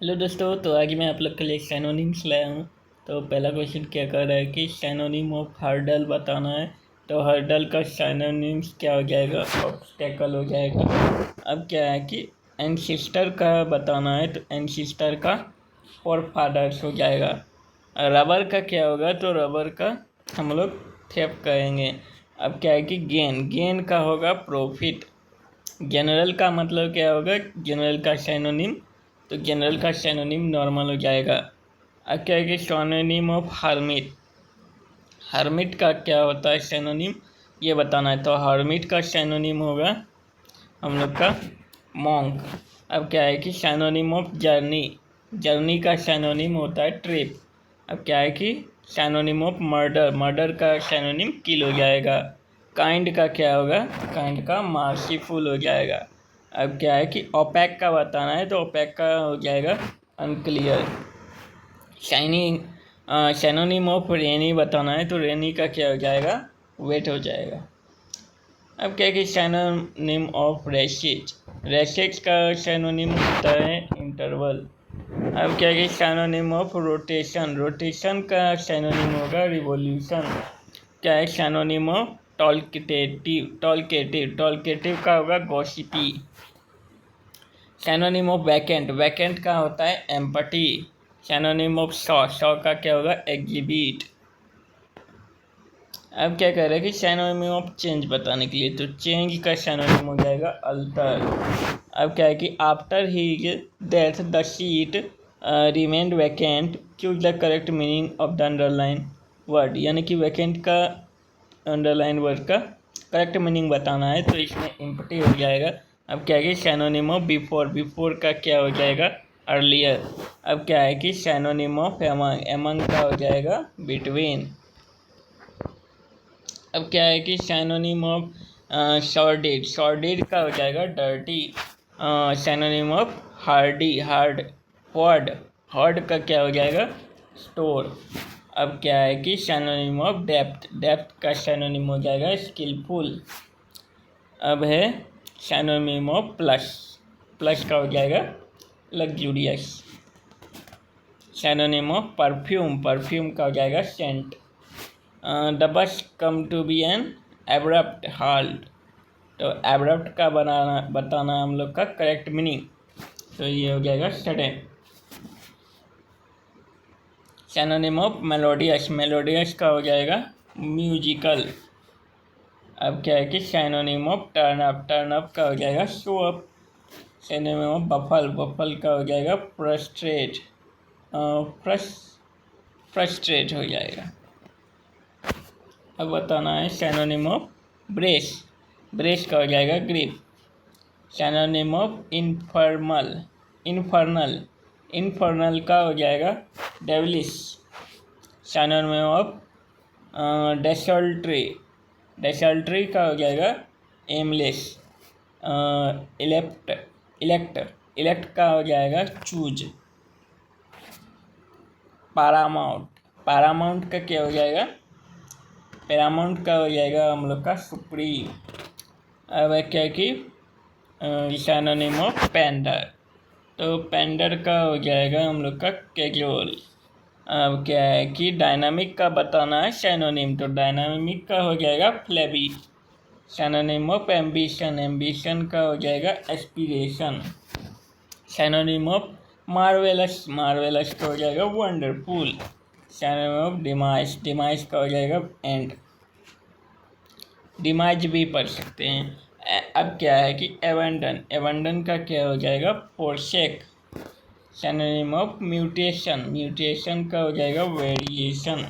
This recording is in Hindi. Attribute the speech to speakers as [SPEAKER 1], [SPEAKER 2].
[SPEAKER 1] हेलो दोस्तों, तो आगे मैं आप लोग के लिए सैनोनिम्स लाया हूँ। तो पहला क्वेश्चन क्या कर रहा है कि सैनोनिम ऑफ हर्डल बताना है। तो हर्डल का सैनोनिम्स क्या हो जाएगा? ऑब्स्टेकल हो जाएगा। अब क्या है कि एनसिस्टर का बताना है, तो एनसिस्टर का फोरफादर्स हो जाएगा। रबर का क्या होगा? तो रबर का हम लोग थेप कहेंगे। अब क्या है कि गेन का होगा प्रॉफिट। जनरल का मतलब क्या होगा? जनरल का सैनोनिम, तो जनरल का सैनोनिम नॉर्मल हो जाएगा। अब क्या है कि सैनोनिम ऑफ हर्मिट, हर्मिट का क्या होता है सैनोनिम, ये बताना है। तो हर्मिट का सैनोनिम होगा हम लोग का मॉन्क। अब क्या है कि सैनोनिम ऑफ जर्नी, जर्नी का सैनोनिम होता है ट्रिप। अब क्या है कि सैनोनिम ऑफ मर्डर, मर्डर का सैनोनिम किल हो जाएगा। काइंड का क्या होगा? काइंड का मार्सीफुल हो जाएगा। अब क्या है कि ओपैक का बताना है, तो ओपैक का हो जाएगा अनक्लियर। शाइनिंग सैनोनिम ऑफ रेनी बताना है, तो रेनी का क्या हो जाएगा? वेट हो जाएगा। अब क्या है कि सैनोनिम ऑफ रेसिज, रेसिज का सैनोनिम होता है इंटरवल। अब क्या है कि सैनोनिम ऑफ रोटेशन, रोटेशन का सैनोनिम होगा रिवॉल्यूशन। क्या है सैनोनिम ऑफ टॉल्केटिव, टॉल्केटिव का होगा गॉसिपी। सैनोनिम ऑफ वैकेंट, वैकेंट का होता है एम्पटी। सैनोनिम ऑफ शॉ का क्या होगा? एग्जिबिट। अब क्या कह रहे हैं कि सैनोनिम ऑफ चेंज बताने के लिए, तो चेंज का सैनोनिम हो जाएगा अल्टर। अब क्या है कि after his death the seat remained vacant, choose the correct meaning of the underline word. यानी कि वैकेंट का अंडरलाइन वर्ड का करेक्ट मीनिंग बताना है, तो इसमें एम्प्टी हो जाएगा। अब क्या है कि सैनोनिम ऑफ बिफोर, बिफोर का क्या हो जाएगा? अर्लियर। अब क्या है कि सैनोनिम ऑफ एमंग, एमंग का हो जाएगा बिटवीन। अब क्या है कि सैनोनिम ऑफ सॉर्डेड, सॉर्डेड का हो जाएगा dirty. Synonym of hardy, hard hoard, hoard का क्या हो जाएगा? स्टोर। अब क्या है कि सैनोनिम ऑफ डेप्थ, डेप्थ का सैनोनिम हो जाएगा स्किलफुल। अब है सैनोनिम ऑफ प्लस, प्लस का हो जाएगा luxurious. Synonym of perfume, perfume का हो जाएगा scent. The bus come to be an abrupt halt, तो एब्रप्ट का बताना हम लोग का करेक्ट मीनिंग, तो ये हो जाएगा sudden. Synonym of melodious, melodious का हो जाएगा म्यूजिकल। अब क्या है कि synonym of turn up, turn up का हो जाएगा show up. Synonym of baffle, baffle का हो जाएगा फ्रस्ट्रेट, फ्रस्ट्रेट हो जाएगा। अब बताना है सैनोनिम ऑफ ब्रेस, ब्रेस का हो जाएगा grip. Synonym of informal, infernal, infernal का हो जाएगा devilish. Synonym of desultory, desultory का हो जाएगा एमलेस। इलेक्ट, इलेक्ट, इलेक्ट का हो जाएगा चूज। पैरामाउंट, पैरामाउंट का क्या हो जाएगा? पैरामाउंट का हो जाएगा हम लोग का सुप्रीम। अब क्या कि सैनोनिम ऑफ पेंडर, तो पेंडर का हो जाएगा हम लोग का कैजुअल। अब क्या है कि डायनामिक का बताना है सैनोनिम, तो डायनामिक का हो जाएगा flabby. Synonym of ambition, ambition का हो जाएगा aspiration. Synonym of marvellous, marvellous का हो जाएगा wonderful. Synonym of demise, demise का हो जाएगा एंड, डिमाइज भी पढ़ सकते हैं। अब क्या है कि एबंडन, एबंडन का क्या हो जाएगा? Forsake. Synonym of mutation, mutation का हो जाएगा वेरिएशन।